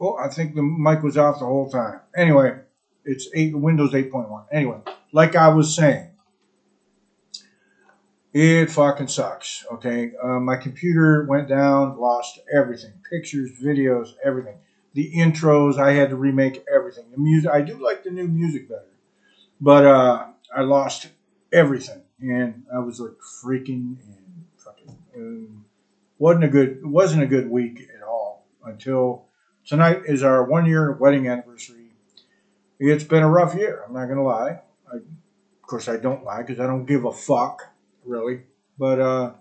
Oh, I think the mic was off the whole time. Anyway, it's Windows 8.1. Anyway, like I was saying, it fucking sucks. Okay, my computer went down, lost everything, pictures, videos, everything. The intros, I had to remake everything. The music, I do like the new music better, but I lost everything, and I was like freaking and fucking. Wasn't a good week at all until tonight is our 1 year wedding anniversary. It's been a rough year. I'm not gonna lie. Of course, I don't lie because I don't give a fuck really. But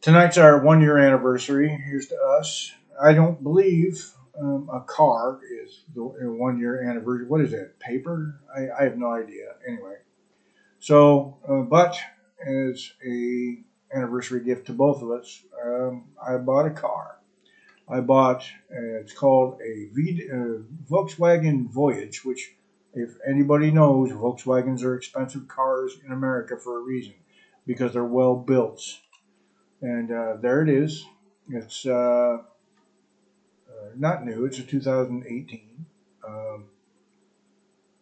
tonight's our 1 year anniversary. Here's to us. I don't believe a car is the 1 year anniversary. What is it? Paper? I have no idea. Anyway, so but as a anniversary gift to both of us, I bought a car. I bought, it's called a Volkswagen Voyage, which, if anybody knows, Volkswagens are expensive cars in America for a reason, because they're well built. And there it is. It's not new, it's a 2018.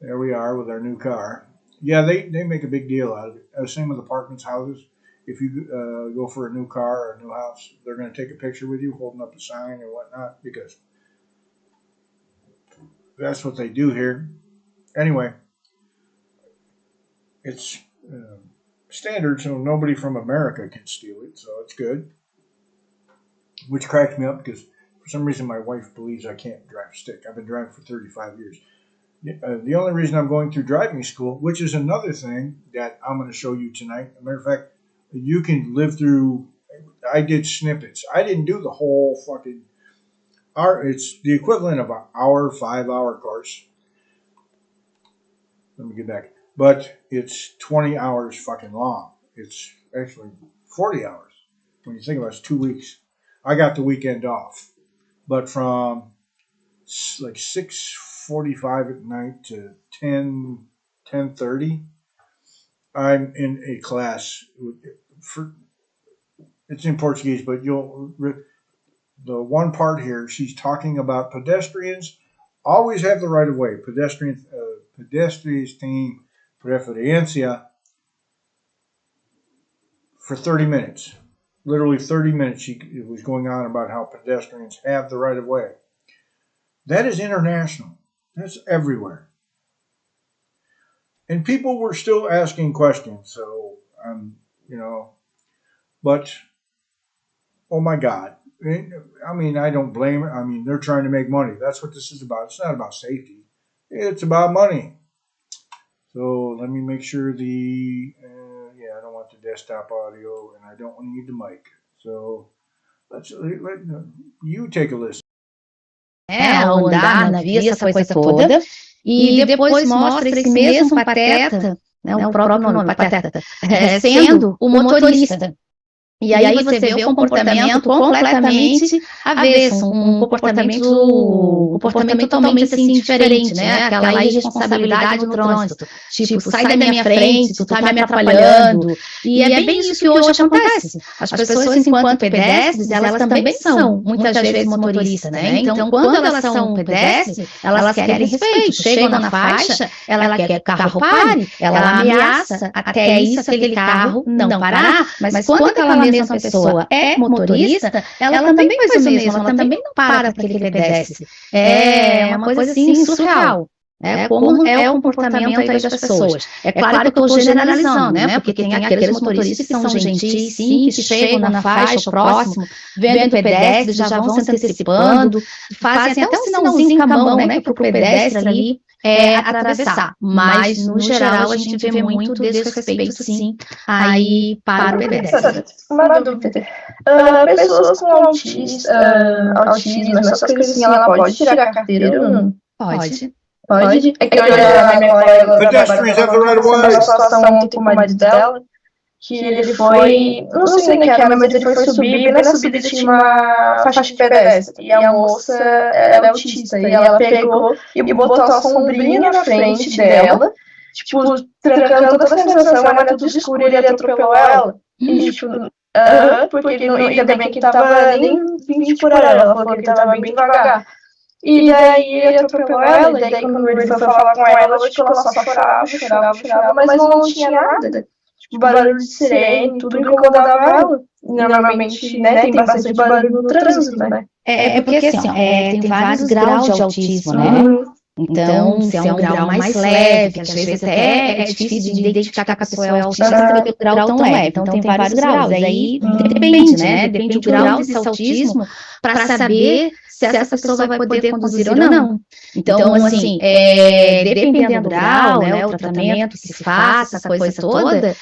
There we are with our new car. Yeah, they make a big deal out of it. Same with apartments, houses. If you go for a new car or a new house, they're going to take a picture with you holding up a sign or whatnot, because that's what they do here. Anyway, it's standard, so nobody from America can steal it, so it's good. Which cracks me up because for some reason my wife believes I can't drive stick. I've been driving for 35 years. The only reason I'm going through driving school, which is another thing that I'm going to show you tonight. As a matter of fact, you can live through. I did snippets. I didn't do the whole fucking hour. It's the equivalent of an hour, 5 hour course. Let me get back. But it's 20 hours fucking long. It's actually 40 hours. When you think about it, it's 2 weeks. I got the weekend off. But from like 6:45 at night to 10:30, I'm in a class. It's in Portuguese, but the one part here, she's talking about pedestrians always have the right of way. Pedestrians têm preferência for 30 minutes. Literally 30 minutes it was going on about how pedestrians have the right of way. That is international. That's everywhere. And people were still asking questions, so, but, oh my God. I mean, I don't blame it. I mean, they're trying to make money. That's what this is about. It's not about safety. It's about money. So let me make sure yeah, I don't want the desktop audio, and I don't need the mic. So let you take a listen. Ao andar na via, essa coisa toda, e depois mostra esse mesmo Pateta, né, o próprio nome, Pateta, sendo o motorista. E aí você vê um comportamento completamente avesso, um comportamento totalmente assim diferente, né? Aquela irresponsabilidade no trânsito. Tipo, sai da minha frente, tu tá me atrapalhando. E é bem isso que hoje acontece. As pessoas, enquanto pedestres, elas também são, muitas vezes, motoristas, né? Então, quando elas são pedestres, elas querem respeito. Chegam na faixa, ela quer que o carro pare, ela ameaça até isso aquele carro não parar. Mas quando aquela mesma pessoa é motorista, ela também faz o mesmo, ela também não para aquele pedestre. É uma coisa assim surreal. Como é o comportamento aí das pessoas. É claro que eu estou generalizando, né? Porque tem aqueles motoristas que são gentis, sim, que chegam na faixa, próximo, vendo o pedestre, já vão se antecipando, fazem até um sinalzinho com a mão, né? Para o pedestre ali atravessar. Mas, no geral, a gente vê muito desrespeito, sim, aí para o pedestre. Uma dúvida. Pessoas com autismo, essas coisas assim, ela pode tirar a carteira ou não? Pode. Pode? É que eu já minha colega uma situação ontem com o marido dela, que ele foi, não sei nem que era, mas ele foi subir, e na subida tinha uma faixa de pedestre, e a moça, ela é autista, e ela pegou e botou a sombrinha na frente dela, tipo, trancando toda a sensação, era tudo escuro, e ele atropelou ela, e tipo, porque ele não, ainda bem que ele tava nem 20 por hora, ela falou que ele tava bem devagar. E daí ele atropelou ela, e daí quando ele foi falar com ela, tipo, ela só chorava, mas não tinha nada. Tipo, barulho de sirene, tudo incomodava ela. Normalmente, né, tem bastante barulho no trânsito, né? Porque assim, tem vários graus de autismo, né? Então, se é um grau mais leve, que às vezes até é difícil de identificar que a pessoa é autista pelo grau tão leve. Então, tem vários graus. Aí depende, né? Depende do grau desse autismo para saber se essa pessoa vai poder conduzir ou não. Então, assim, dependendo do grau, né, o tratamento que se faça, essa coisa toda,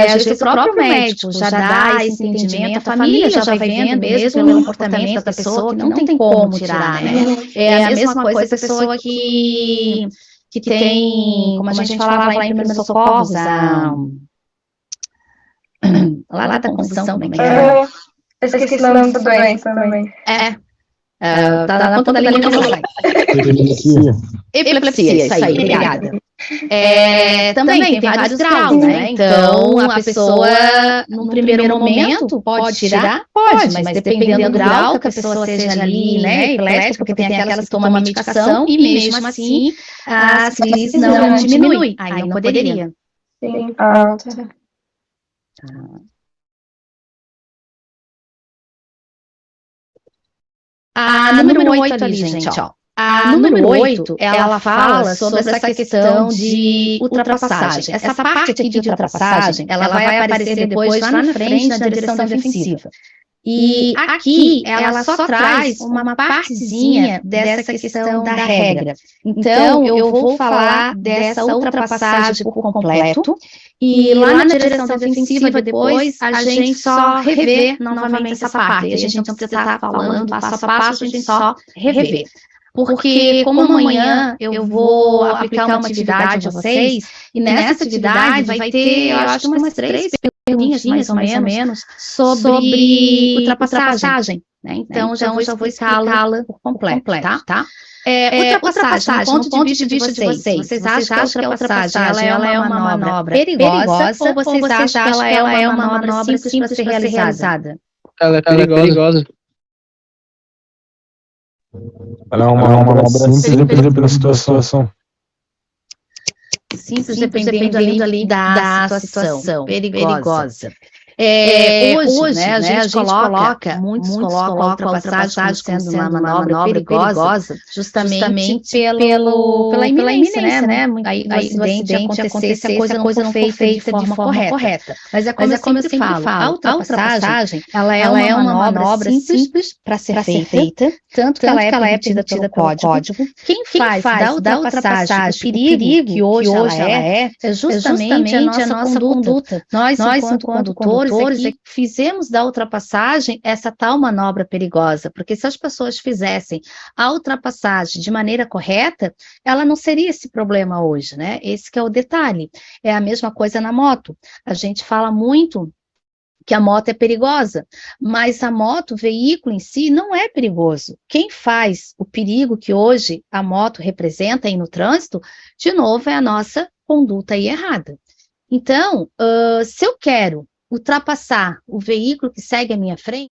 às vezes o próprio médico já dá esse entendimento, a família já vai vendo mesmo pelo comportamento da pessoa que não tem como tirar, né? É a mesma coisa a pessoa que tem, como a gente falava lá em primeiros socorros, lá da condução, como é que é? Eu esqueci o nome da doença também. Tá na ponta da língua. Epilepsia, isso aí, obrigada. Também tem vários graus, né? Então, a pessoa, num primeiro momento, pode tirar? Pode, mas dependendo do grau que a pessoa seja ali, né, epilética, porque tem aquelas que tomam medicação e mesmo assim, as crises não diminuem. Aí não poderia. Sim. A número 8 ali, gente, ó. A número 8, ela fala sobre essa questão de ultrapassagem. Essa parte aqui de ultrapassagem, ela vai aparecer depois lá na frente, na direção defensiva. E aqui, ela só traz uma partezinha dessa questão da regra. Então, eu vou falar dessa ultrapassagem por completo, e lá na direção defensiva, depois, a gente só revê novamente essa parte. A gente não precisa estar falando passo a passo, a gente só revê. Porque, como amanhã eu vou aplicar uma atividade a vocês, e nessa atividade vai ter, eu acho, umas 3 perguntinhas, mais ou menos, sobre ultrapassagem, né? Então, já vou explicá-la por completo, tá? Ultrapassagem, do ponto de vista de vocês, vocês acham que a ultrapassagem ela é uma manobra perigosa, ou vocês acham que ela é uma manobra simples para ser realizada? Ela é perigosa. Ela é uma manobra simples dependendo da situação. Simples dependendo ali da situação. Perigosa. Hoje, né, a gente coloca, muitos colocam a ultrapassagem como sendo uma manobra perigosa, justamente pela iminência, né, aí do acidente acontecer se a coisa não for feita de forma correta. Mas é como eu sempre falo, a ultrapassagem, ela é uma manobra simples para ser feita, tanto que ela é permitida pelo código. Quem faz da ultrapassagem o perigo que hoje ela é justamente a nossa conduta. Nós, enquanto condutores, é que fizemos da ultrapassagem essa tal manobra perigosa, porque se as pessoas fizessem a ultrapassagem de maneira correta, ela não seria esse problema hoje, né? Esse que é o detalhe. É a mesma coisa na moto. A gente fala muito que a moto é perigosa, mas a moto, o veículo em si, não é perigoso. Quem faz o perigo que hoje a moto representa aí no trânsito, de novo, é a nossa conduta aí errada. Então, se eu quero ultrapassar o veículo que segue à minha frente,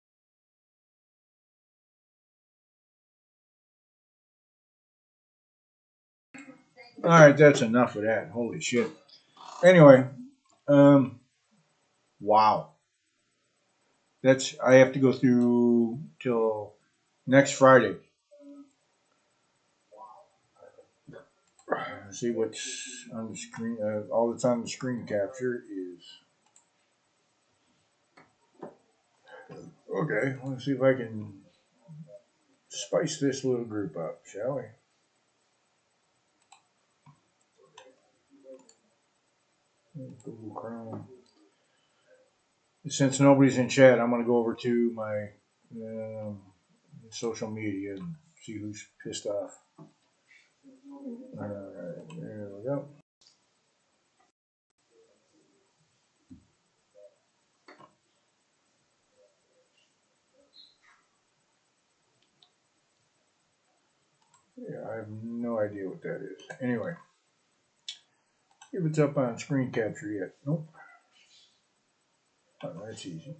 All right, that's enough of that. Holy shit. Anyway, wow. I have to go through till next Friday. See what's on the screen. All that's on the screen capture is. Okay, let's see if I can spice this little group up, shall we? Google Chrome. Since nobody's in chat, I'm going to go over to my social media and see who's pissed off. All right, there we go. Yeah, I have no idea what that is. Anyway, if it's up on screen capture yet. Nope. Oh, that's easy.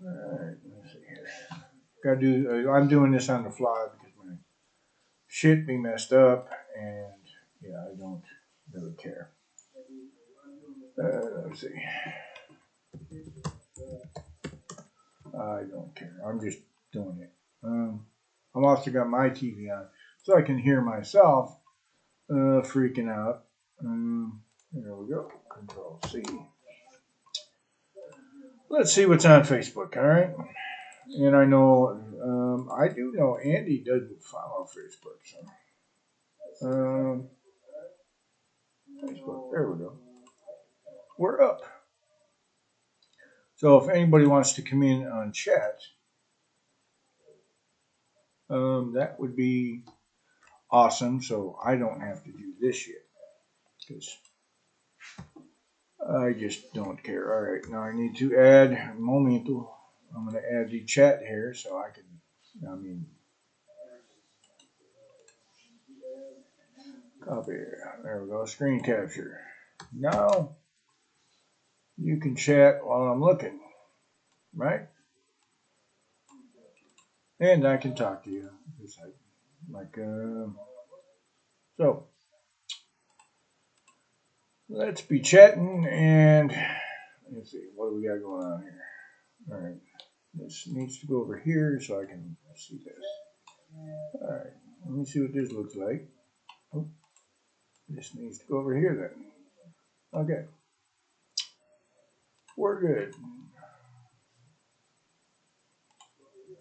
All right, let's see here. Gotta do. I'm doing this on the fly because my shit be messed up, and yeah, I don't really care. Let's see. I don't care. I'm just doing it. I've also got my TV on, so I can hear myself freaking out. There we go. Control C. Let's see what's on Facebook. All right. And I know, I do know Andy doesn't follow Facebook. So, Facebook. There we go. We're up. So if anybody wants to come in on chat, that would be awesome. So I don't have to do this yet because I just don't care. All right, now I need to add a momento. I'm going to add the chat here so I can. Copy. There we go. Screen capture. Now you can chat while I'm looking, right? And I can talk to you. Just so let's be chatting and let's see what do we got going on here. All right, this needs to go over here so I can see this. All right, let me see what this looks like. Oh, this needs to go over here then. Okay, we're good.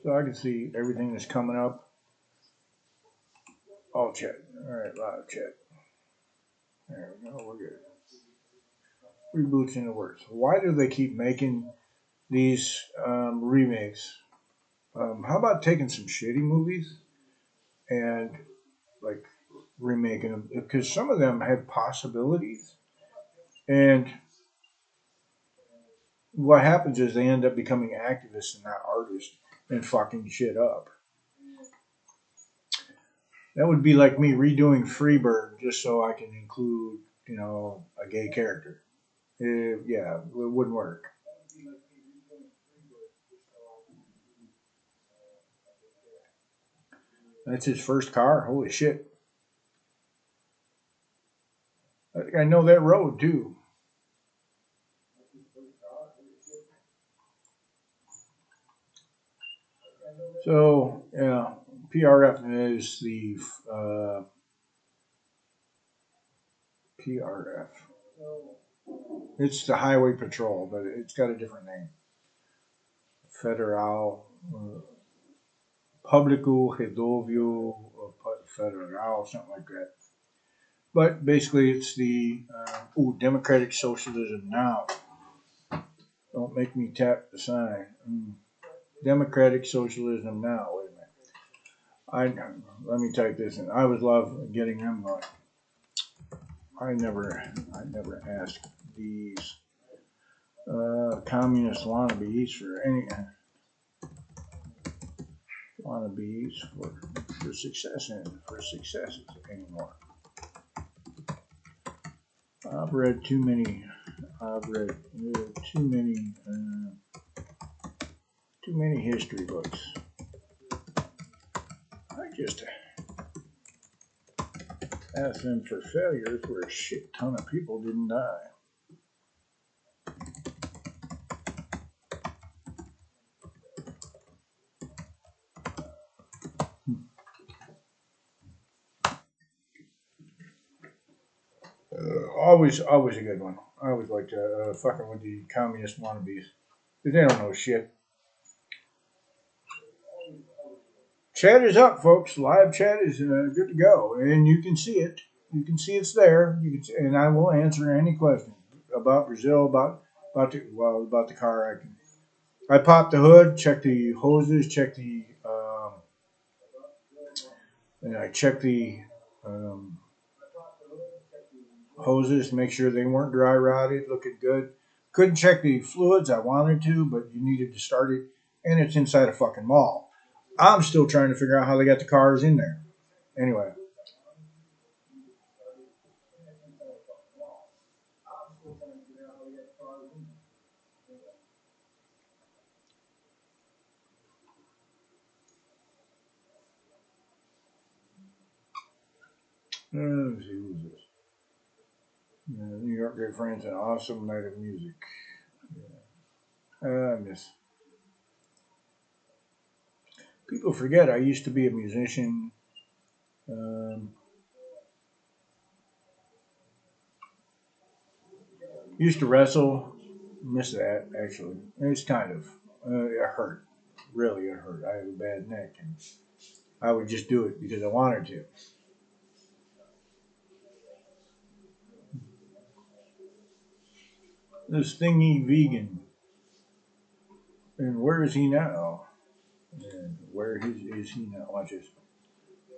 So I can see everything that's coming up. All chat. All right, live chat. There we go. We're good. Reboots in the works. Why do they keep making these remakes? How about taking some shitty movies and like remaking them? Because some of them have possibilities, and what happens is they end up becoming activists and not artists and fucking shit up. That would be like me redoing Freebird just so I can include, a gay character. Yeah, it wouldn't work. That's his first car. Holy shit. I think I know that road too. So, yeah, PRF is the PRF. It's the Highway Patrol, but it's got a different name. Federal, Público Rodovio Federal, something like that. But basically, it's the Democratic Socialism Now. Don't make me tap the sign. Democratic Socialism Now. Wait a minute. Let me type this in. I would love getting them going. I never asked these communist wannabes for successes anymore. I've read too many history books. I just asked them for failures where a shit ton of people didn't die. Always a good one. I always like to fucking with the communist wannabes. Because they don't know shit. Chat is up, folks. Live chat is good to go. And you can see it. You can see it's there. And I will answer any question about Brazil, about the car. I popped the hood, checked the hoses, checked the and I checked the hoses to make sure they weren't dry rotted, looking good. Couldn't check the fluids. I wanted to, but you needed to start it, and it's inside a fucking mall. I'm still trying to figure out how they got the cars in there. Anyway. Let's see, who's this? New York Great Friends, an awesome night of music. I miss. People forget I used to be a musician. Used to wrestle. Miss that, actually. It's kind of. It hurt. Really, it hurt. I have a bad neck, and I would just do it because I wanted to. This thingy vegan. And where is he now? And where is he now? Watch this.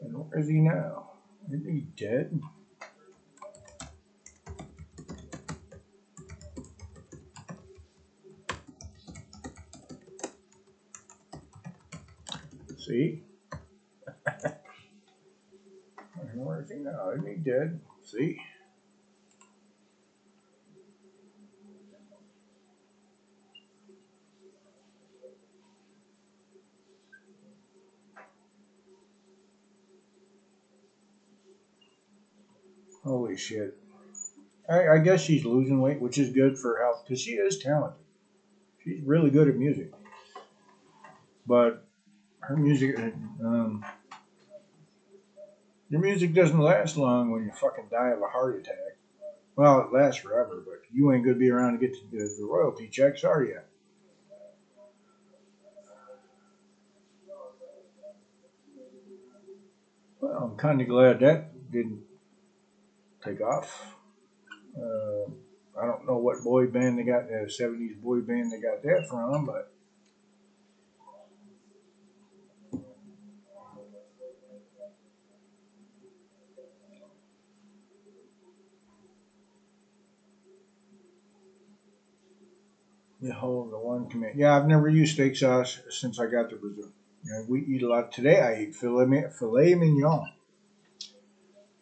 And where is he now? Isn't he dead? See? And where is he now? Isn't he dead? See? Holy shit. I guess she's losing weight, which is good for her health, because she is talented. She's really good at music. But her music, your music doesn't last long when you fucking die of a heart attack. Well, it lasts forever, but you ain't going to be around to get the royalty checks, are you? Well, I'm kind of glad that didn't take off. I don't know what boy band they got, 70s boy band they got that from, but the whole the one command. Yeah, I've never used steak sauce since I got to Brazil. We eat a lot. Today I ate filet mignon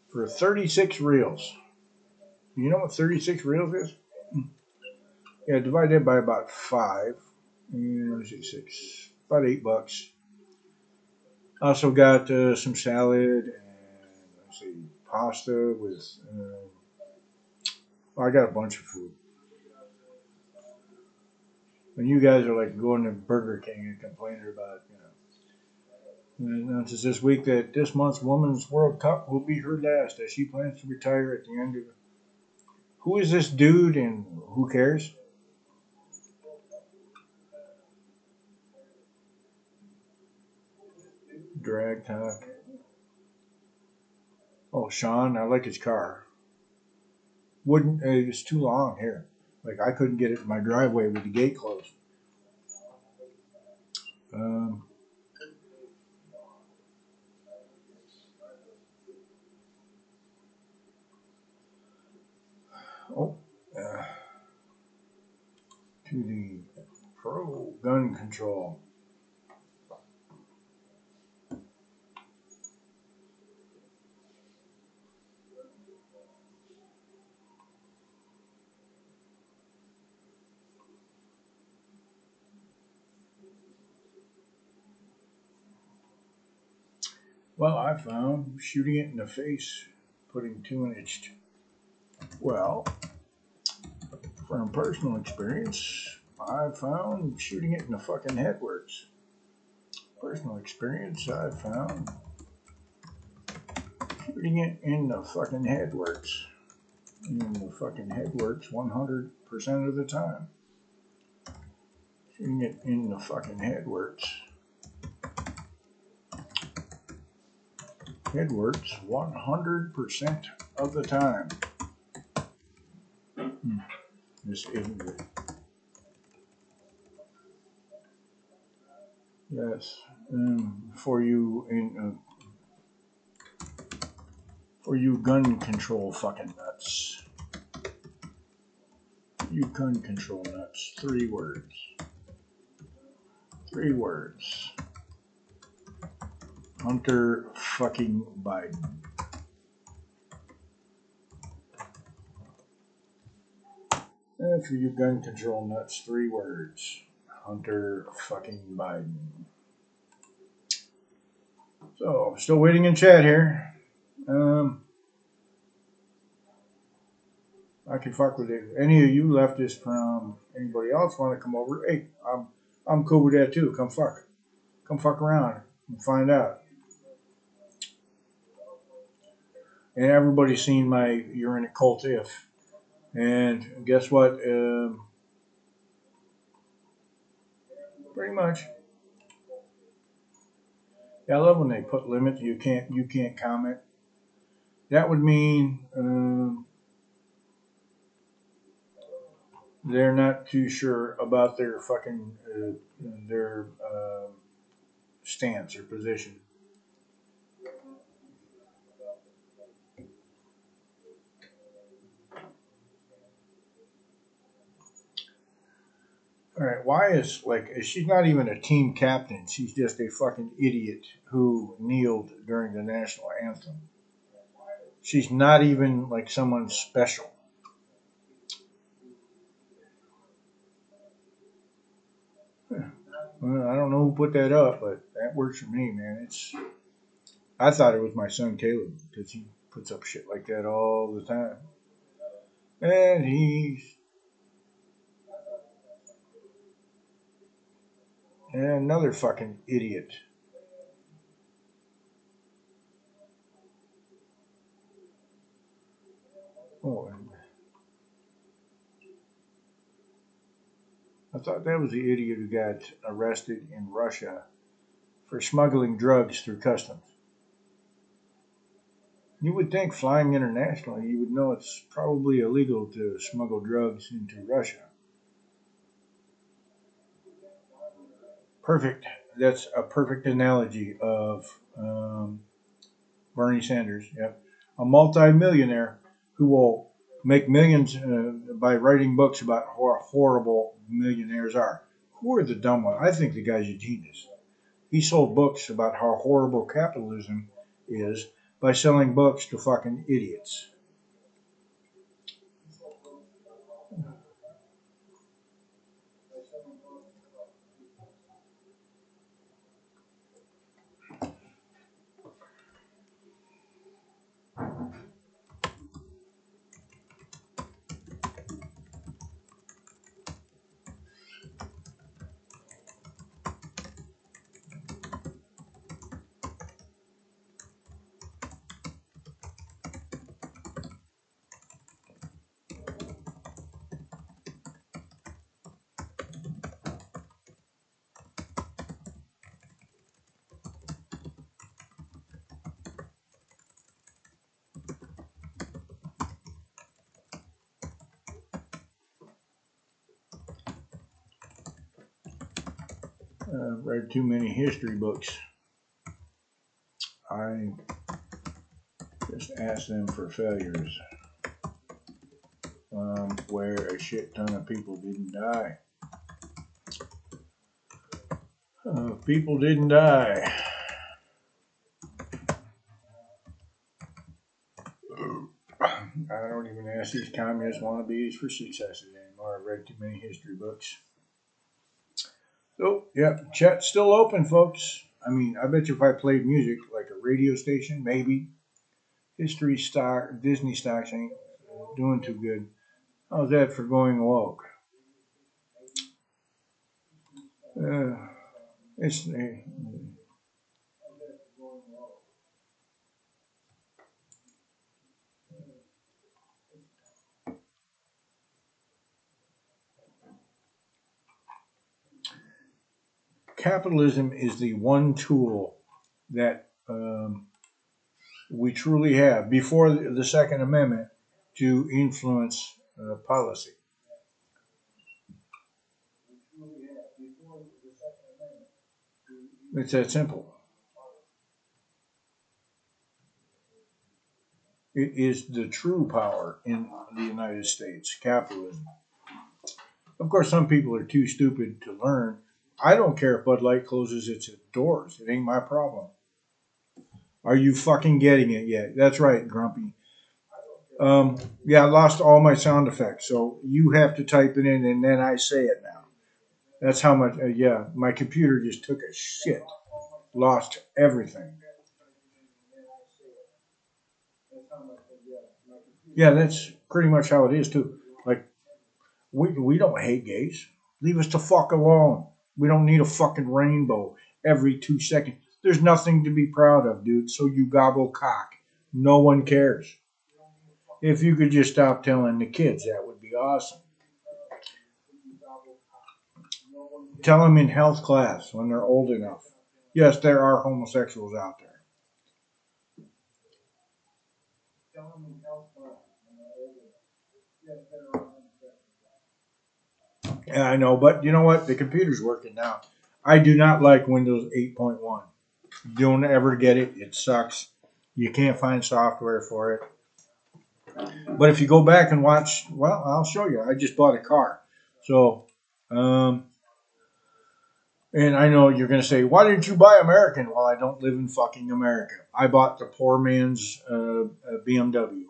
for 36 reals. You know what 36 reals is? Yeah, divide that by about 5. Let's see, 6. About $8. Also got some salad and let's see, pasta with. I got a bunch of food. When you guys are like going to Burger King and complaining about, And it announces this week that this month's Women's World Cup will be her last, as she plans to retire at the end of it. Who is this dude and who cares? Drag talk. Oh, Sean, I like his car. Wouldn't it's too long here. Like I couldn't get it in my driveway with the gate closed. Um, oh, uh, to the pro gun control. Well, I found shooting it in the face, putting 2-inch. Well, from personal experience, I found shooting it in the fucking head works. Personal experience, I found shooting it in the fucking head works. In the fucking head works 100% of the time. Shooting it in the fucking head works. Head works 100% of the time. This isn't it. Yes, for you gun control fucking nuts. You gun control nuts. 3 words. 3 words. Hunter fucking Biden. For you gun control nuts, 3 words. Hunter fucking Biden. So, I'm still waiting in chat here. I can fuck with it. Any of you leftists from anybody else want to come over? Hey, I'm cool with that too. Come fuck around and find out. And everybody's seen my "You're in a Cult If," and guess what? Pretty much. Yeah, I love when they put limits. You can't comment. That would mean they're not too sure about their fucking their stance or position. All right, why is she's not even a team captain? She's just a fucking idiot who kneeled during the national anthem. She's not even like someone special. Well, I don't know who put that up, but that works for me, man. I thought it was my son Caleb because he puts up shit like that all the time, and he's another fucking idiot. Oh, I thought that was the idiot who got arrested in Russia for smuggling drugs through customs. You would think flying internationally, you would know it's probably illegal to smuggle drugs into Russia. Perfect. That's a perfect analogy of Bernie Sanders. Yep. A multimillionaire who will make millions by writing books about how horrible millionaires are. Who are the dumb ones? I think the guy's a genius. He sold books about how horrible capitalism is by selling books to fucking idiots. Read too many history books. I just asked them for failures where a shit ton of people didn't die. People didn't die. I don't even ask these communist wannabes for successes anymore. I've read too many history books. So, yeah, chat's still open, folks. I mean, I bet you if I played music like a radio station, maybe. History stock, Disney stocks ain't doing too good. How's that for going woke? It's capitalism is the one tool that we truly have before the Second Amendment to influence policy. It's that simple. It is the true power in the United States, capitalism. Of course, some people are too stupid to learn. I don't care if Bud Light closes its doors. It ain't my problem. Are you fucking getting it yet? That's right, Grumpy. Yeah, I lost all my sound effects, so you have to type it in and then I say it now. That's how much, yeah, my computer just took a shit. Lost everything. Yeah, that's pretty much how it is, too. Like, we don't hate gays. Leave us the fuck alone. We don't need a fucking rainbow every 2 seconds. There's nothing to be proud of, dude, so you gobble cock. No one cares. If you could just stop telling the kids, that would be awesome. Tell them in health class when they're old enough. Yes, there are homosexuals out there. Yeah, I know, but you know what? The computer's working now. I do not like Windows 8.1. Don't ever get it. It sucks. You can't find software for it. But if you go back and watch, well, I'll show you. I just bought a car. So, and I know you're going to say, why didn't you buy American? Well, I don't live in fucking America. I bought the poor man's BMW,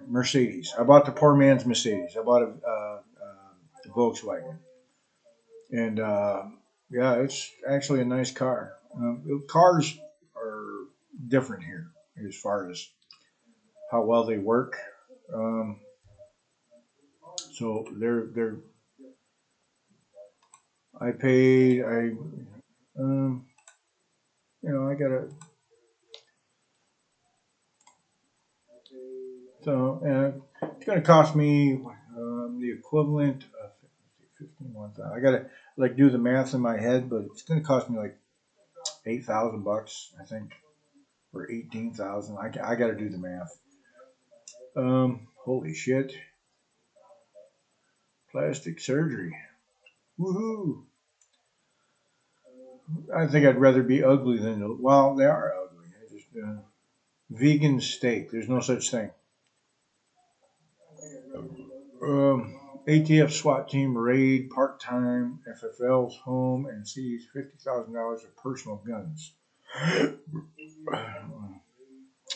Mercedes. I bought the poor man's Mercedes. I bought a Volkswagen. And yeah, it's actually a nice car. Cars are different here as far as how well they work. Um, so they're. I paid. Um, I got a. So it's going to cost me the equivalent of 51,000. I got to like do the math in my head, but it's going to cost me like $8,000, I think, or 18,000. I got to do the math. Holy shit. Plastic surgery. Woohoo. I think I'd rather be ugly than, well, they are ugly. I just, vegan steak. There's no such thing. ATF SWAT team raid part-time FFL's home and seized $50,000 of personal guns.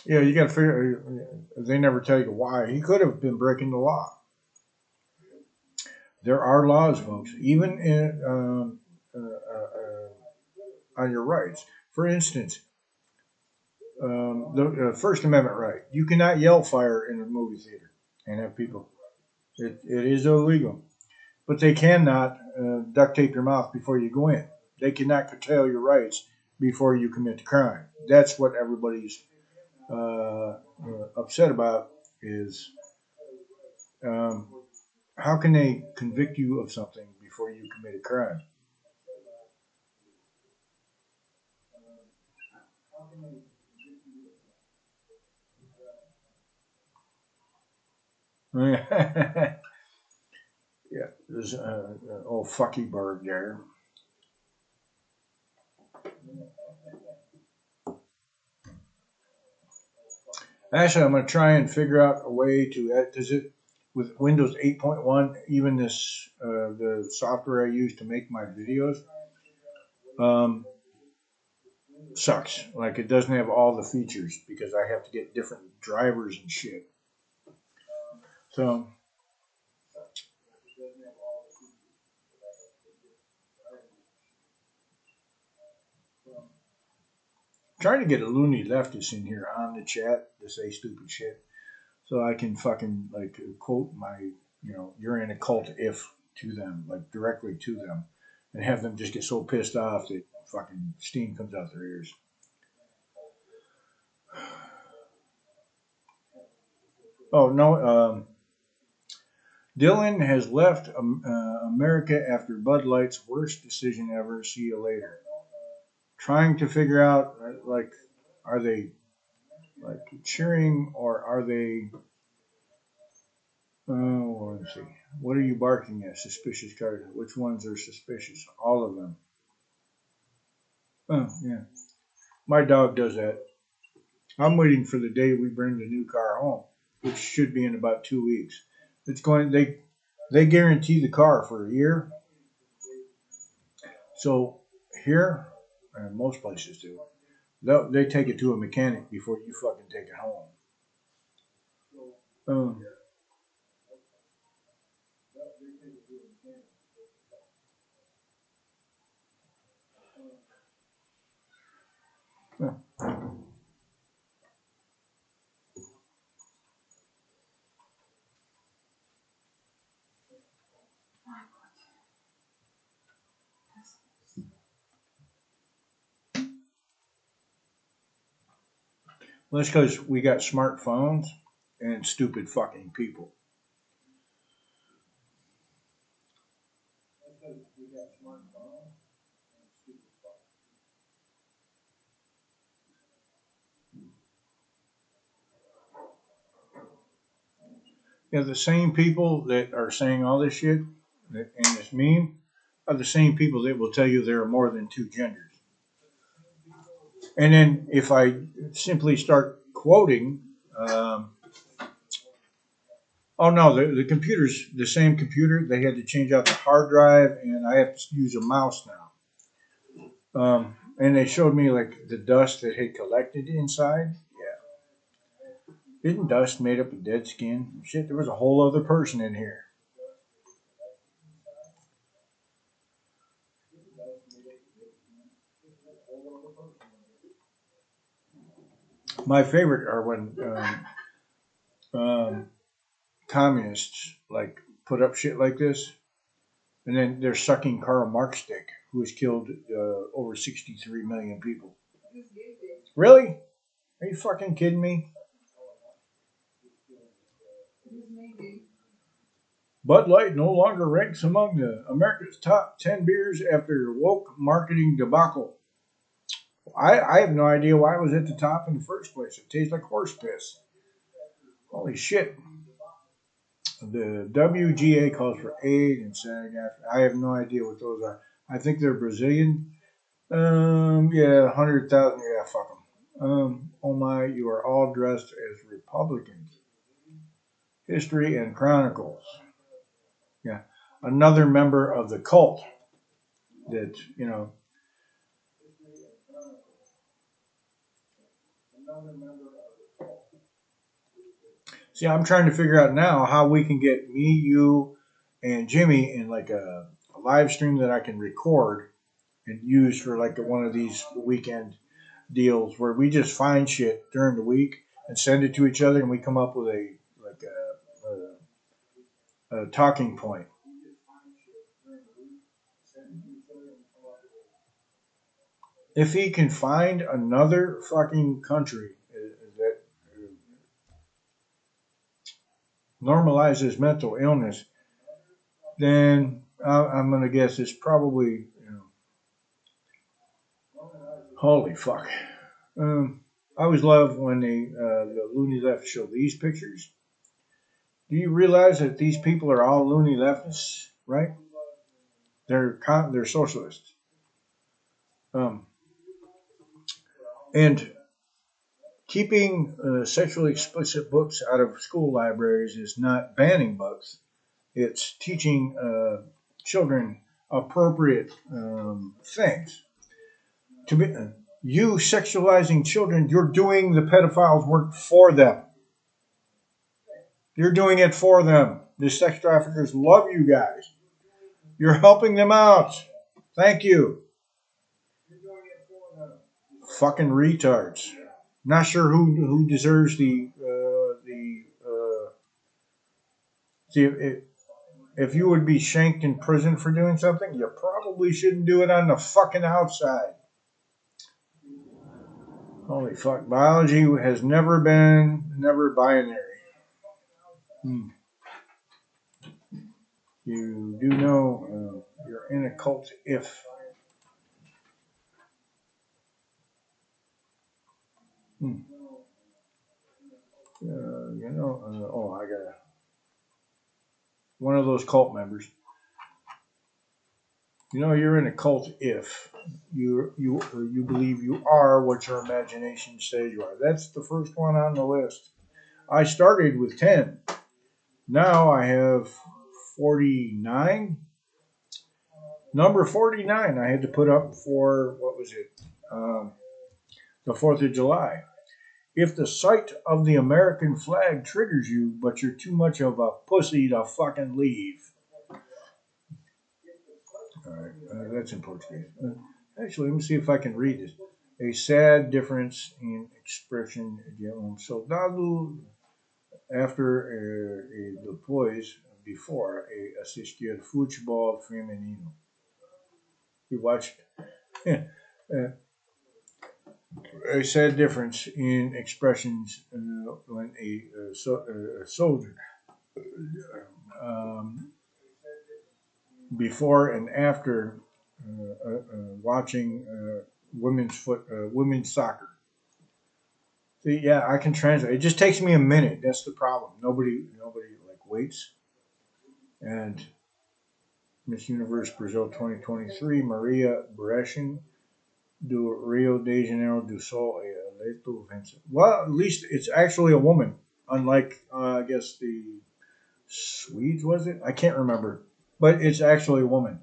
Yeah, you got to figure. They never tell you why. He could have been breaking the law. There are laws, folks, even in, on your rights. For instance, the First Amendment right. You cannot yell fire in a movie theater and have people. It is illegal. But they cannot duct tape your mouth before you go in. They cannot curtail your rights before you commit the crime. That's what everybody's upset about is how can they convict you of something before you commit a crime? Yeah, there's old fucky bird there. Actually, I'm going to try and figure out a way to edit, because it with Windows 8.1, even this the software I use to make my videos um, sucks. Like it doesn't have all the features because I have to get different drivers and shit. So trying to get a loony leftist in here on the chat to say stupid shit, so I can fucking like quote my, you're in a cult if to them, like directly to them, and have them just get so pissed off that fucking steam comes out their ears. Oh no, Dylan has left America after Bud Light's worst decision ever. See you later. Trying to figure out, like, are they like cheering or are they? Oh, let's see. What are you barking at? Suspicious cars. Which ones are suspicious? All of them. Oh, yeah. My dog does that. I'm waiting for the day we bring the new car home, which should be in about 2 weeks. It's going. They guarantee the car for a year. So here, and most places do, they take it to a mechanic before you fucking take it home. Um, well, that's because we got smartphones and stupid fucking people. Yeah, the same people that are saying all this shit in this meme are the same people that will tell you there are more than two genders. And then if I simply start quoting, oh no, the computer's the same computer. They had to change out the hard drive, and I have to use a mouse now. And they showed me like the dust that had collected inside. Yeah, isn't dust made up of dead skin? Shit, there was a whole other person in here. My favorite are when communists like put up shit like this, and then they're sucking Karl Marx dick, who has killed over 63 million people. Really? Are you fucking kidding me? Bud Light no longer ranks among the America's top 10 beers after woke marketing debacle. I have no idea why it was at the top in the first place. It tastes like horse piss. Holy shit. The WGA calls for aid and SAG-AFTRA. I have no idea what those are. I think they're Brazilian. Yeah, 100,000. Yeah, fuck them. Oh my, you are all dressed as Republicans. History and Chronicles. Yeah, another member of the cult that, See, I'm trying to figure out now how we can get me, you, and Jimmy in like a live stream that I can record and use for like one of these weekend deals where we just find shit during the week and send it to each other, and we come up with a talking point. If he can find another fucking country that normalizes mental illness, then I'm gonna guess it's probably, holy fuck. I always love when the loony left show these pictures. Do you realize that these people are all loony leftists, right? They're socialists. Um, And keeping sexually explicit books out of school libraries is not banning books. It's teaching children appropriate things. To be you sexualizing children, you're doing the pedophiles' work for them. You're doing it for them. The sex traffickers love you guys. You're helping them out. Thank you. Fucking retards. Not sure who deserves see if you would be shanked in prison for doing something, you probably shouldn't do it on the fucking outside. Holy fuck. Biology has never binary. You do know you're in a cult if. I got one of those cult members. You know you're in a cult if you believe you are what your imagination says you are. That's the first one on the list. I started with 10. Now I have 49. Number 49 I had to put up for, what was it? The 4th of July. If the sight of the American flag triggers you, but you're too much of a pussy to fucking leave. All right, that's in Portuguese. Actually, let me see if I can read this. A sad difference in expression de soldado after depois before assistir futebol feminino. He watched a sad difference in expressions when a soldier before and after watching women's soccer. See, yeah, I can translate. It just takes me a minute. That's the problem. Nobody like waits. And Miss Universe Brazil 2023, Maria Brescian do Rio de Janeiro do Sol eleito vencedor. Well, at least it's actually a woman, unlike I guess the Swedes, was it? I can't remember, but it's actually a woman.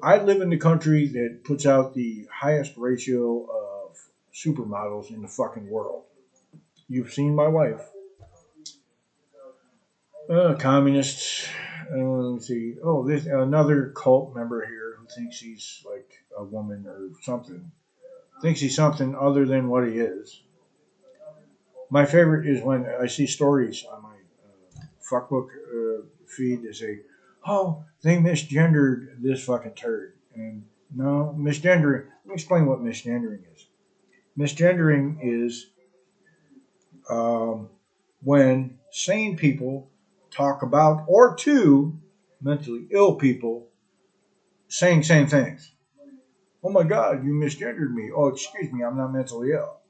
I live in the country that puts out the highest ratio of supermodels in the fucking world. You've seen my wife. Communists. Let me see. Oh, there's another cult member here who thinks he's like a woman or something. Thinks he's something other than what he is. My favorite is when I see stories on my fuckbook feed that say, "Oh, they misgendered this fucking turd." And no, misgendering. Let me explain what misgendering is. Misgendering is when sane people talk about or to mentally ill people saying same things. Oh my God, you misgendered me. Oh, excuse me, I'm not mentally ill.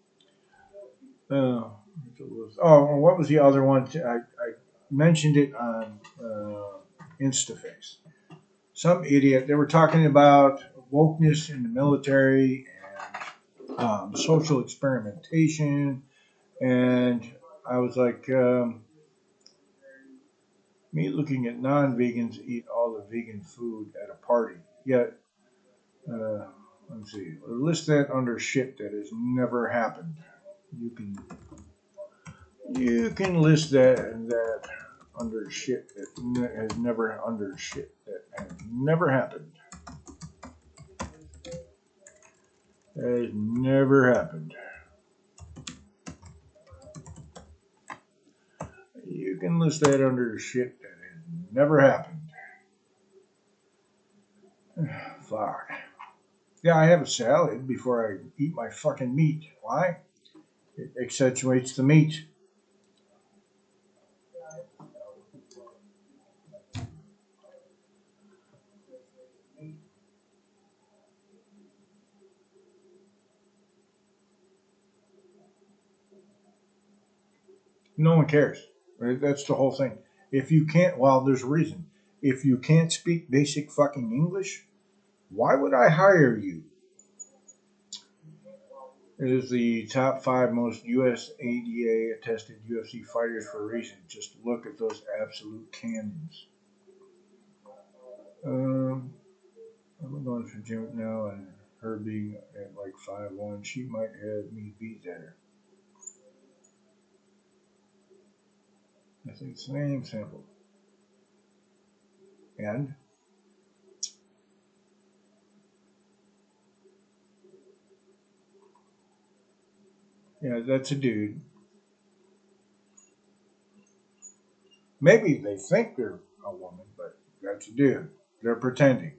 What was the other one? I mentioned it on InstaFace. Some idiot. They were talking about wokeness in the military and social experimentation, and I was like, me looking at non-vegans eat all the vegan food at a party. Yet, let's see, list that under shit that has never happened. You can list that under shit that has never happened. Has never happened. You can list that under shit that has never happened. Fuck. Yeah, I have a salad before I eat my fucking meat. Why? It accentuates the meat. No one cares. Right? That's the whole thing. If you can't, well, there's a reason. If you can't speak basic fucking English, why would I hire you? It is the top 5 most USADA attested UFC fighters for a reason. Just look at those absolute cannons. I'm going for Jim now, and her being at like 5'1", she might have me beat there. I think it's name simple. And yeah, that's a dude. Maybe they think they're a woman, but that's a dude. They're pretending.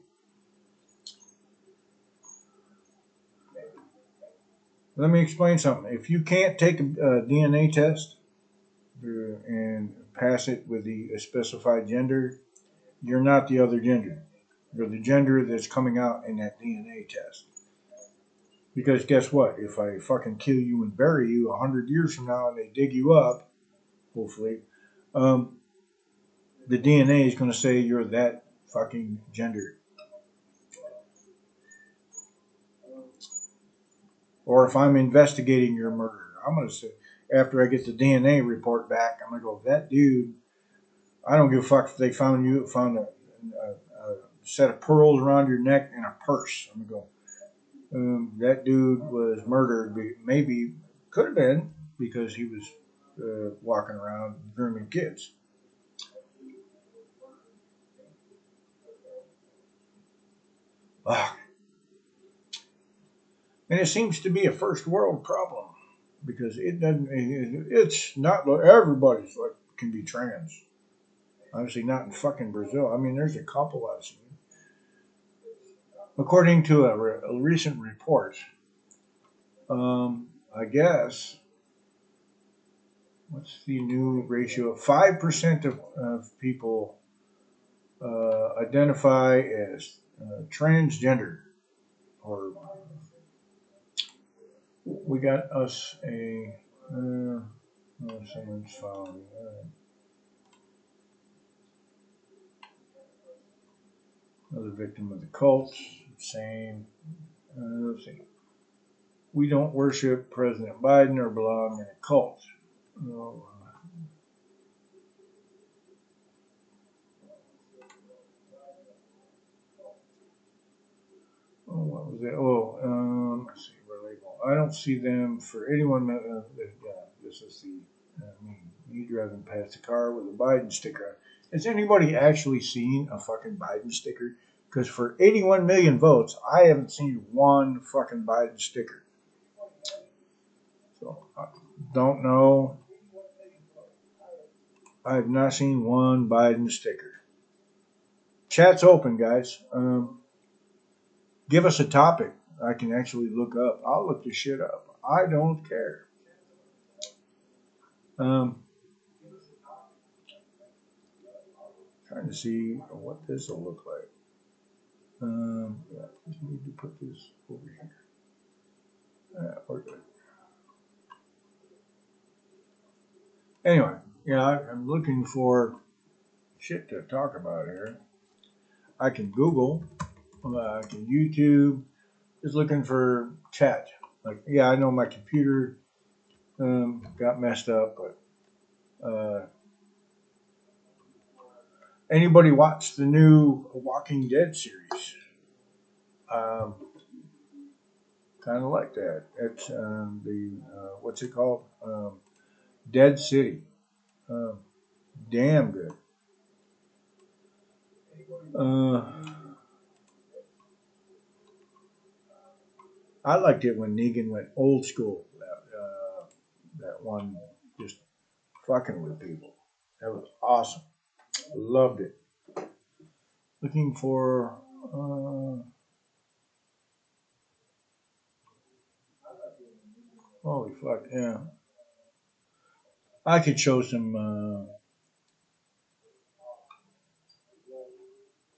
Let me explain something. If you can't take a DNA test and pass it with the specified gender, you're not the other gender. You're the gender that's coming out in that DNA test. Because guess what? If I fucking kill you and bury you 100 years from now and they dig you up, hopefully, the DNA is going to say you're that fucking gender. Or if I'm investigating your murder, I'm going to say, after I get the DNA report back, I'm going to go, that dude, I don't give a fuck if they found a set of pearls around your neck and a purse. I'm going to go, that dude was murdered, maybe, could have been, because he was walking around grooming kids. And it seems to be a first world problem because it doesn't. It's not everybody's like can be trans. Obviously, not in fucking Brazil. I mean, there's a couple I've seen. According to a recent report, I guess what's the new ratio? 5% of people identify as transgender, or we got us a. Someone's following. Another victim of the cult. Same. Let's see. We don't worship President Biden or belong in a cult. No. What was it? Let's see. I don't see them for anyone. This is the. You driving past a car with a Biden sticker. Has anybody actually seen a fucking Biden sticker? Because for 81 million votes, I haven't seen one fucking Biden sticker. So, I don't know. I have not seen one Biden sticker. Chat's open, guys. Give us a topic I can actually look up. I'll look this shit up. I don't care. Trying to see what this will look like. Yeah, just need to put this over here. We're good. Anyway, yeah, I'm looking for shit to talk about here. I can Google, I can YouTube. Just looking for chat. Like, yeah, I know my computer got messed up, but anybody watch the new Walking Dead series? Kind of like that. It's what's it called? Dead City. Damn good. I liked it when Negan went old school. That one just fucking with people. That was awesome. Loved it. Looking for. Holy fuck, yeah. I could show some.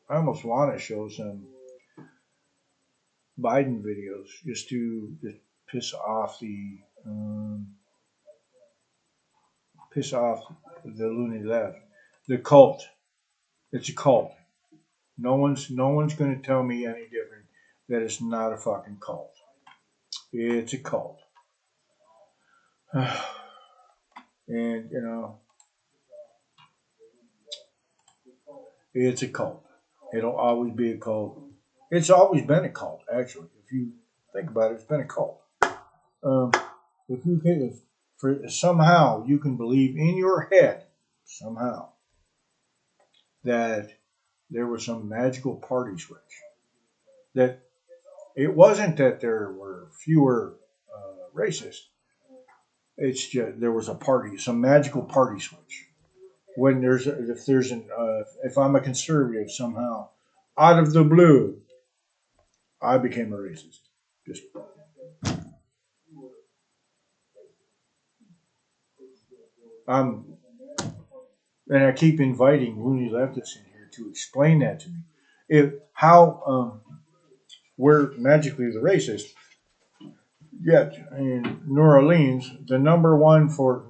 I almost want to show some Biden videos just to piss off the loony left. The cult. It's a cult. No one's going to tell me any different that it's not a fucking cult. It's a cult. And, it's a cult. It'll always be a cult. It's always been a cult, actually. If you think about it, it's been a cult. Somehow you can believe in your head, somehow, that there was some magical party switch. That it wasn't that there were fewer racists. It's just there was some magical party switch. When if I'm a conservative somehow, out of the blue, I became a racist. Just and I keep inviting loony leftists in here to explain that to me. We're magically the racist. Yet in New Orleans, the number one for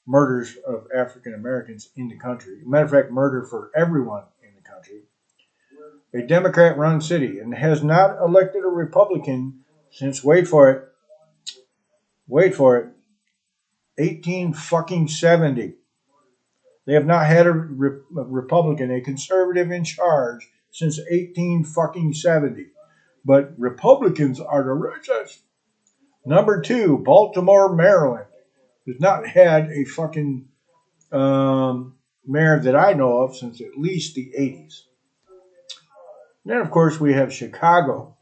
murders of African Americans in the country. Matter of fact, murder for everyone in the country. A Democrat-run city and has not elected a Republican since wait for it, 1870. They have not had a Republican, a conservative in charge since 1870. But Republicans are the richest. Number 2, Baltimore, Maryland, has not had a fucking mayor that I know of since at least the 80s. Then, of course, we have Chicago.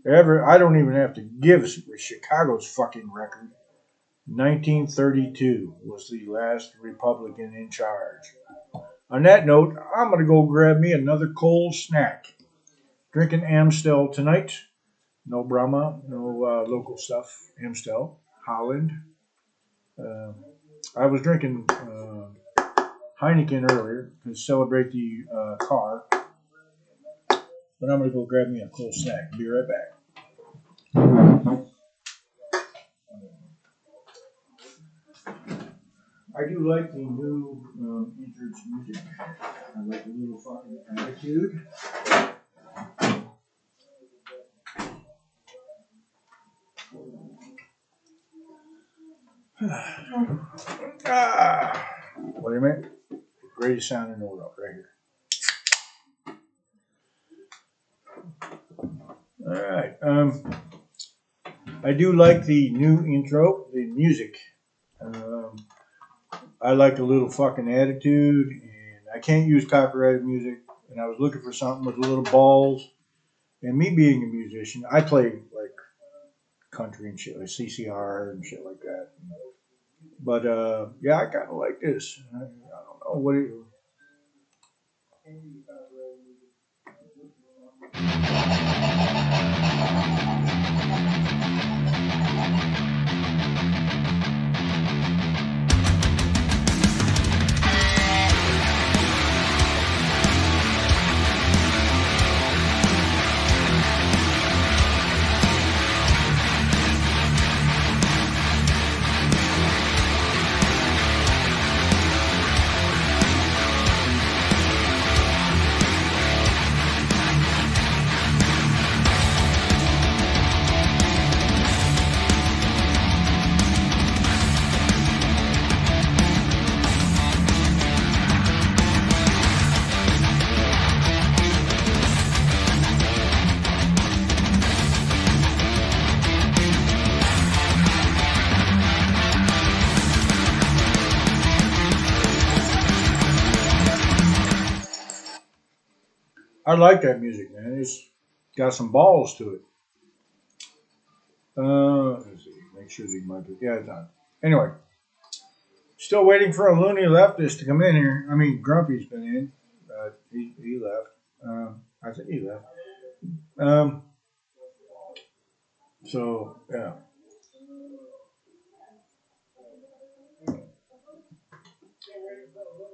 I don't even have to give Chicago's fucking record. 1932 was the last Republican in charge. On that note, I'm going to go grab me another cold snack. Drinking Amstel tonight. No Brahma, no local stuff. Amstel, Holland. I was drinking Heineken earlier to celebrate the car. But I'm going to go grab me a cold snack. Be right back. I do like the new entrance music. I like the little fucking attitude. Wait a minute. Greatest sound in the world, right here. All right. I do like the new intro, the music. I like a little fucking attitude, and I can't use copyrighted music. And I was looking for something with little balls. And me being a musician, I play like country and shit, like CCR and shit like that. But yeah, I kind of like this. I don't know what it. I like that music, man. It's got some balls to it. Let's see. Make sure the mic. Yeah, it's on. Anyway, still waiting for a loony leftist to come in here. I mean, Grumpy's been in. He left. I think he left. So yeah.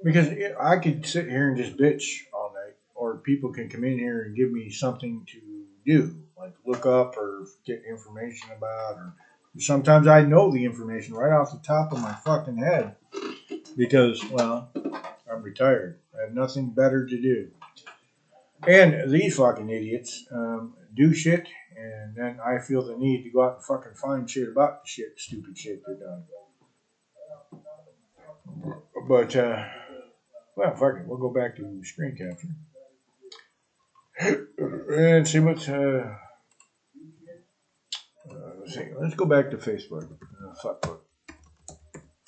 Because I could sit here and just bitch all night, or people can come in here and give me something to do, like look up or get information about, or sometimes I know the information right off the top of my fucking head because, well, I'm retired. I have nothing better to do. And these fucking idiots, do shit, and then I feel the need to go out and fucking find shit about the stupid shit they're done. But, well, fuck it. We'll go back to screen capture. And see what's, let's see. Let's go back to Facebook. Fuckbook.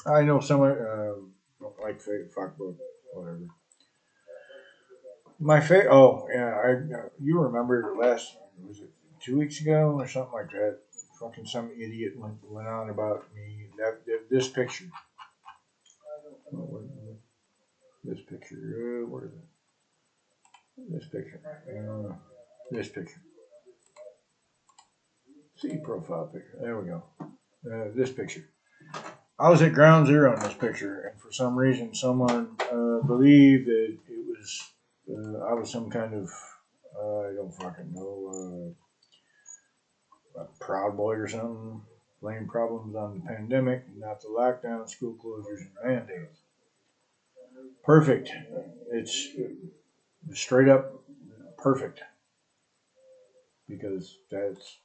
I know someone, don't like fuckbook, whatever. Oh, yeah, you remember was it 2 weeks ago or something like that? Fucking some idiot went on about me. This picture. This picture. What is it? This picture. This picture. See profile picture. There we go. This picture. I was at ground zero in this picture, and for some reason, someone believed that it was I was some kind of I don't fucking know a proud boy or something. Blame problems on the pandemic, not the lockdown, school closures, and mandates. Perfect. It's straight up perfect because that's.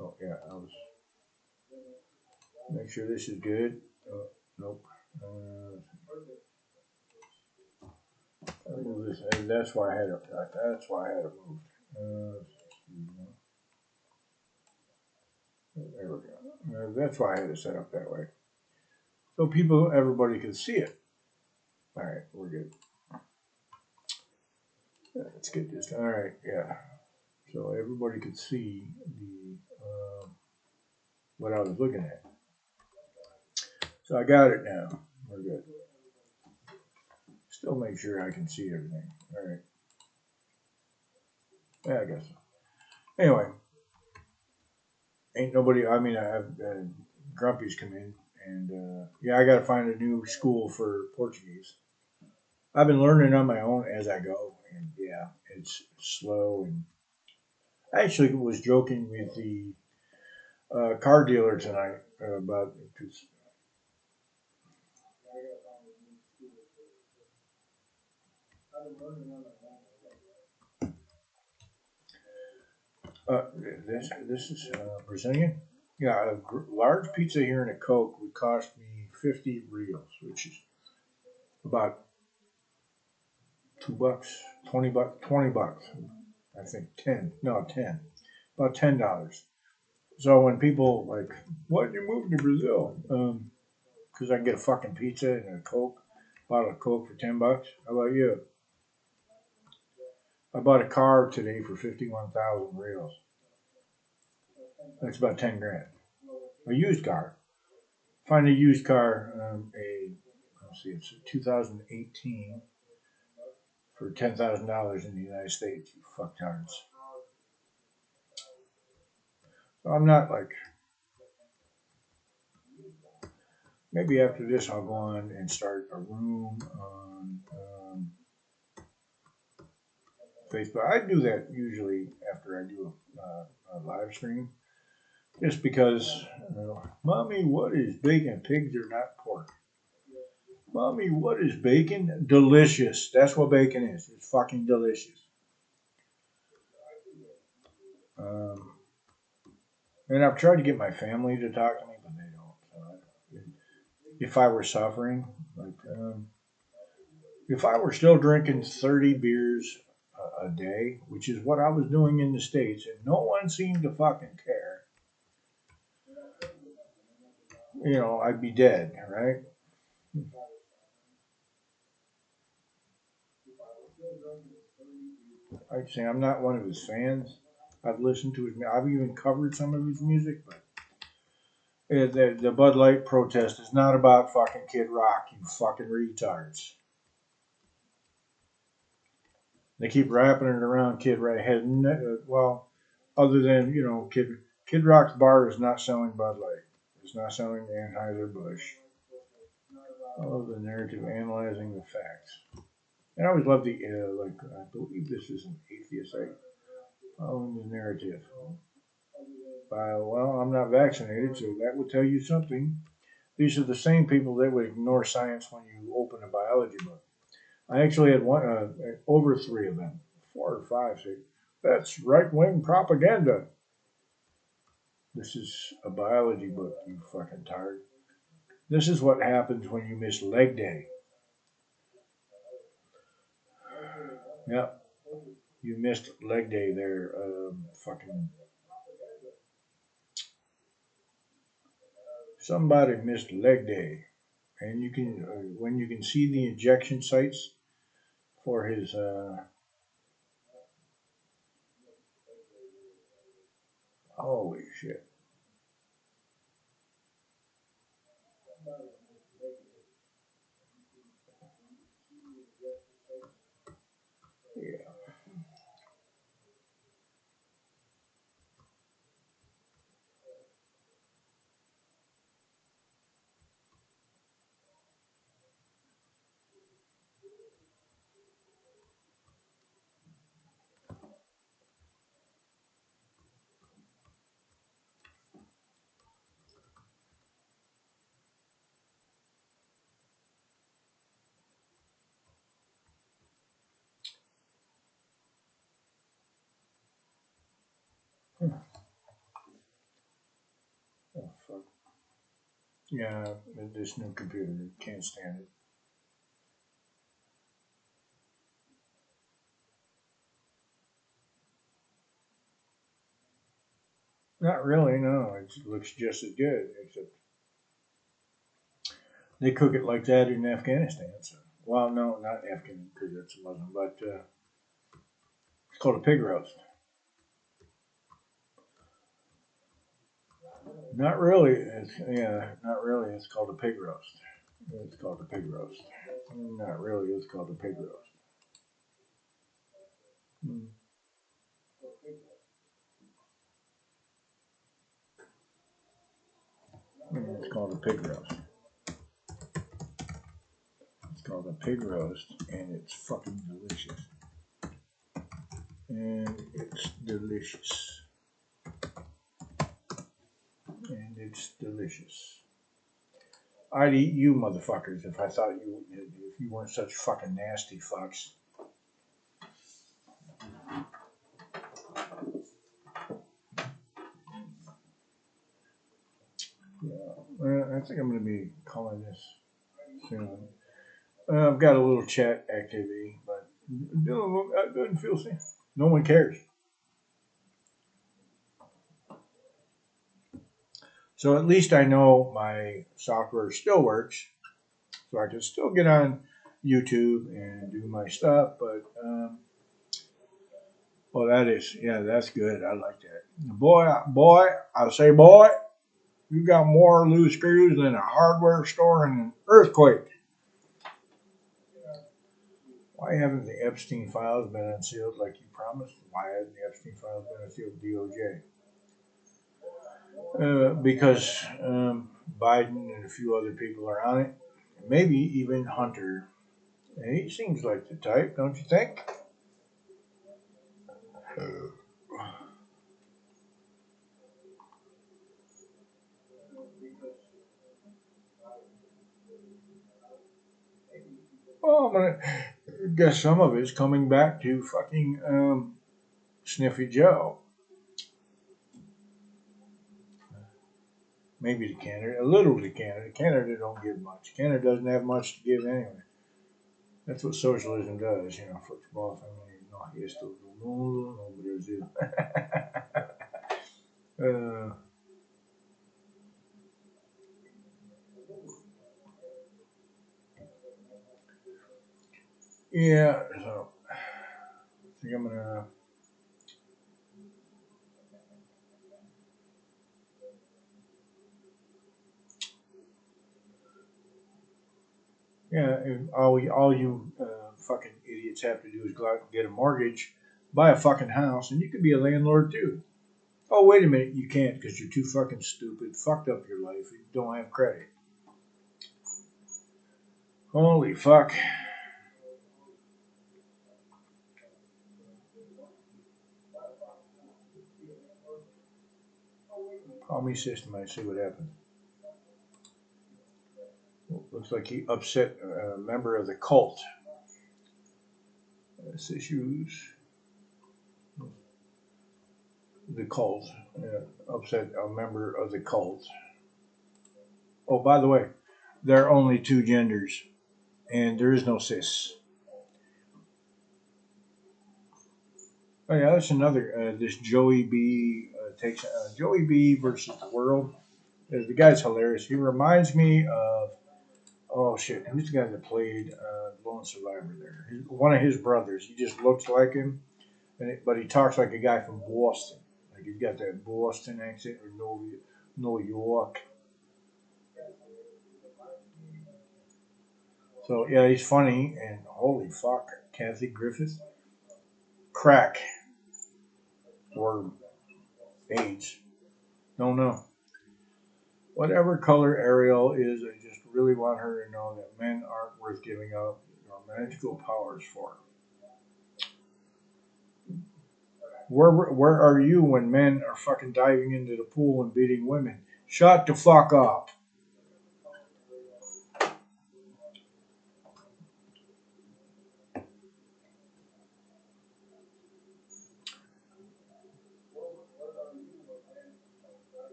Oh yeah, I was. Make sure this is good. Nope. Move this. That's why I had it. That's why I had it moved. There we go. That's why I had it set up that way, so everybody could see it. All right, we're good. Let's get this. All right, yeah. So everybody could see the what I was looking at. So I got it now. We're good. Still make sure I can see everything. All right. Yeah, I guess so. Anyway, ain't nobody. I mean, I have Grumpy's come in, and yeah, I got to find a new school for Portuguese. I've been learning on my own as I go, and yeah, it's slow. And I actually was joking with the car dealer tonight about because this is Brazilian. Yeah, a large pizza here and a Coke would cost me 50 reals, which is about $2, $20, $20. I think 10. No, 10. About $10. So when people like, why'd you move to Brazil? Because I can get a fucking pizza and a Coke, bottle of Coke for $10. How about you? I bought a car today for 51,000 reals. That's about 10 grand. A used car. Find a used car, let's see, it's 2018 for $10,000 in the United States. You fucktards. So I'm not like. Maybe after this, I'll go on and start a room on Facebook. I do that usually after I do a live stream, just because. Mommy, what is bacon? Pigs are not pork. Mommy, what is bacon? Delicious. That's what bacon is. It's fucking delicious. And I've tried to get my family to talk to me, but they don't. If I were suffering, like, if I were still drinking 30 beers a day, which is what I was doing in the States, and no one seemed to fucking care, I'd be dead, right? I'd say I'm not one of his fans. I've listened to his. I've even covered some of his music, but the Bud Light protest is not about fucking Kid Rock, you fucking retards. They keep wrapping it around Kid Rock. Well, other than Kid Rock's bar is not selling Bud Light. It's not selling Anheuser-Busch. Follow the narrative, analyzing the facts. And I always love the I believe this is an atheist site. Following the narrative. Well, I'm not vaccinated, so that would tell you something. These are the same people that would ignore science when you open a biology book. I actually had over 3 of them. 4 or 5 say, that's right-wing propaganda. This is a biology book, you fucking tard. This is what happens when you miss leg day. Yep, you missed leg day there, fucking. Somebody missed leg day. And you can, when you can see the injection sites for his, holy shit. Yeah. Oh, fuck. Yeah, this new computer can't stand it. Not really, no. It looks just as good, except they cook it like that in Afghanistan. So, well, no, not Afghan because it's a Muslim, but it's called a pig roast. Not really. Not really. It's called a pig roast. It's called a pig roast. Not really. It's called a pig roast. Mm. It's called a pig roast. It's called a pig roast, and it's fucking delicious. And it's delicious. And it's delicious. I'd eat you motherfuckers if I thought if you weren't such fucking nasty fucks. Yeah, I think I'm going to be calling this soon. I've got a little chat activity, but it doesn't feel safe. No one cares. So at least I know my software still works, so I can still get on YouTube and do my stuff. But well, that's good. I like that. Boy, I say, boy, you got more loose screws than a hardware store in an earthquake. Why haven't the Epstein files been unsealed like you promised? Why hasn't the Epstein files been unsealed with DOJ? Because Biden and a few other people are on it. Maybe even Hunter. He seems like the type, don't you think? Well, I'm gonna guess some of it's coming back to fucking Sniffy Joe. Maybe to Canada, a little to Canada. Canada don't give much. Canada doesn't have much to give anyway. That's what socialism does, Futebol feminino no resto do mundo, no Brasil. Yeah, so I think I'm gonna. Yeah, if all you fucking idiots have to do is go out and get a mortgage, buy a fucking house, and you could be a landlord too. Oh, wait a minute, you can't because you're too fucking stupid, fucked up your life, you don't have credit. Holy fuck. Call me system, I see what happens. Looks like he upset a member of the cult. That's issues. the cult, upset a member of the cult. Oh, by the way, there are only two genders, and there is no cis. Oh yeah, that's another. This Joey B takes Joey B versus the world. The guy's hilarious. He reminds me of oh shit, who's the guy that played Lone Survivor there? One of his brothers. He just looks like him, but he talks like a guy from Boston. Like he's got that Boston accent or New York. So yeah, he's funny and holy fuck, Kathy Griffith, crack or AIDS, don't know. Whatever color Ariel is, I just really want her to know that men aren't worth giving up their magical powers for. Where are you when men are fucking diving into the pool and beating women? Shut the fuck up.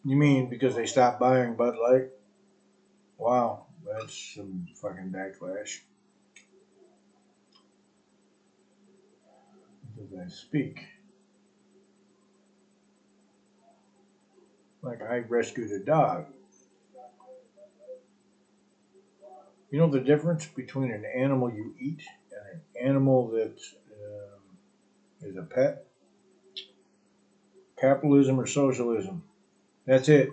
You mean because they stopped buying Bud Light? Wow, that's some fucking backlash. As I speak. Like I rescued a dog. You know the difference between an animal you eat and an animal that is a pet? Capitalism or socialism? That's it.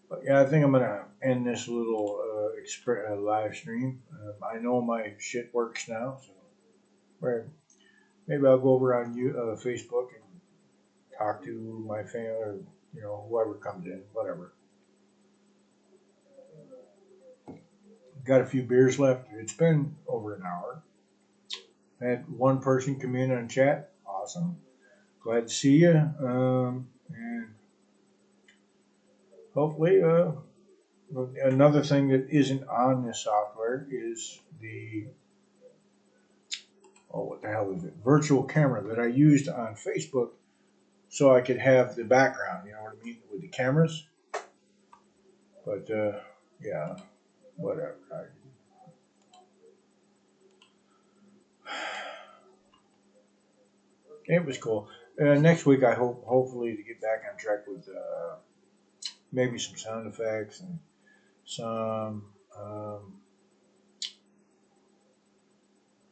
But yeah, I think I'm gonna end this little live stream. I know my shit works now, so right. Maybe I'll go over on Facebook and talk to my family or whoever comes in, whatever. Got a few beers left. It's been over an hour. Had one person come in on chat. Awesome. Glad to see you. And hopefully, another thing that isn't on this software is the what the hell is it? Virtual camera that I used on Facebook so I could have the background. You know what I mean with the cameras. But yeah, whatever. It was cool. Next week, I hope hopefully to get back on track with maybe some sound effects and some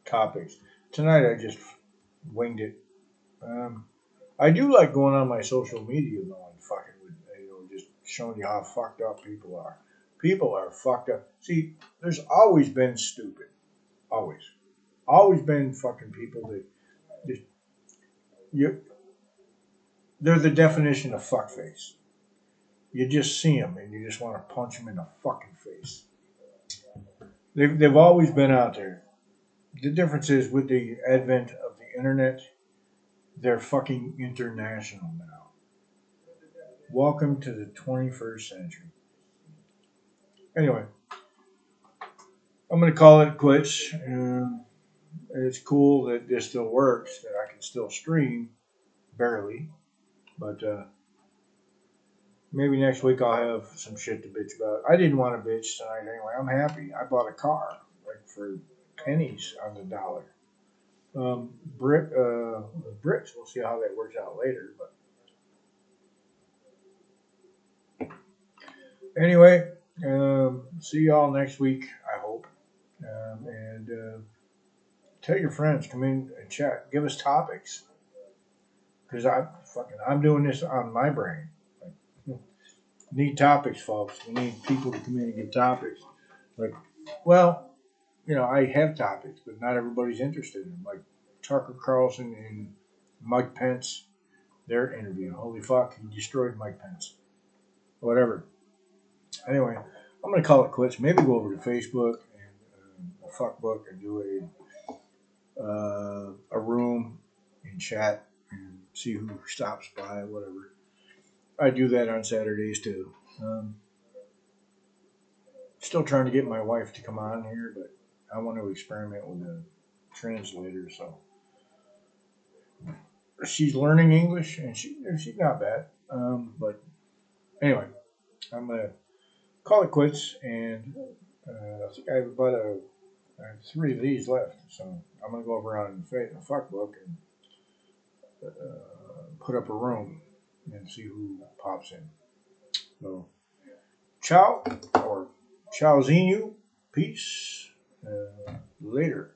topics. Tonight, I just winged it. I do like going on my social media though and fucking with just showing you how fucked up people are. People are fucked up. See, there's always been stupid. Always. Always been fucking people that just you. They're the definition of fuckface. You just see them and you just want to punch them in the fucking face. They've always been out there. The difference is with the advent of the internet, they're fucking international now. Welcome to the 21st century. Anyway, I'm going to call it quits. It's cool that this still works, that I can still stream, barely. But maybe next week I'll have some shit to bitch about. I didn't want to bitch tonight anyway. I'm happy. I bought a car like for pennies on the dollar. Bricks. We'll see how that works out later. But anyway, see y'all next week. I hope. And tell your friends. Come in and chat. Give us topics. Because I'm doing this on my brain. Like, need topics, folks. We need people to come in and give topics. Like, well, I have topics, but not everybody's interested in them. Like Tucker Carlson and Mike Pence, their interview. Holy fuck, he destroyed Mike Pence. Whatever. Anyway, I'm going to call it quits. Maybe go over to Facebook and a fuckbook and do a room and chat and see who stops by, whatever. I do that on Saturdays too. Still trying to get my wife to come on here, but I want to experiment with a translator, so she's learning English, and she's not bad. But anyway, I'm gonna call it quits, and I think I have about I have 3 of these left. So I'm gonna go over on the fuck book and put up a room and see who pops in. So ciao or ciao zinu, peace. Later.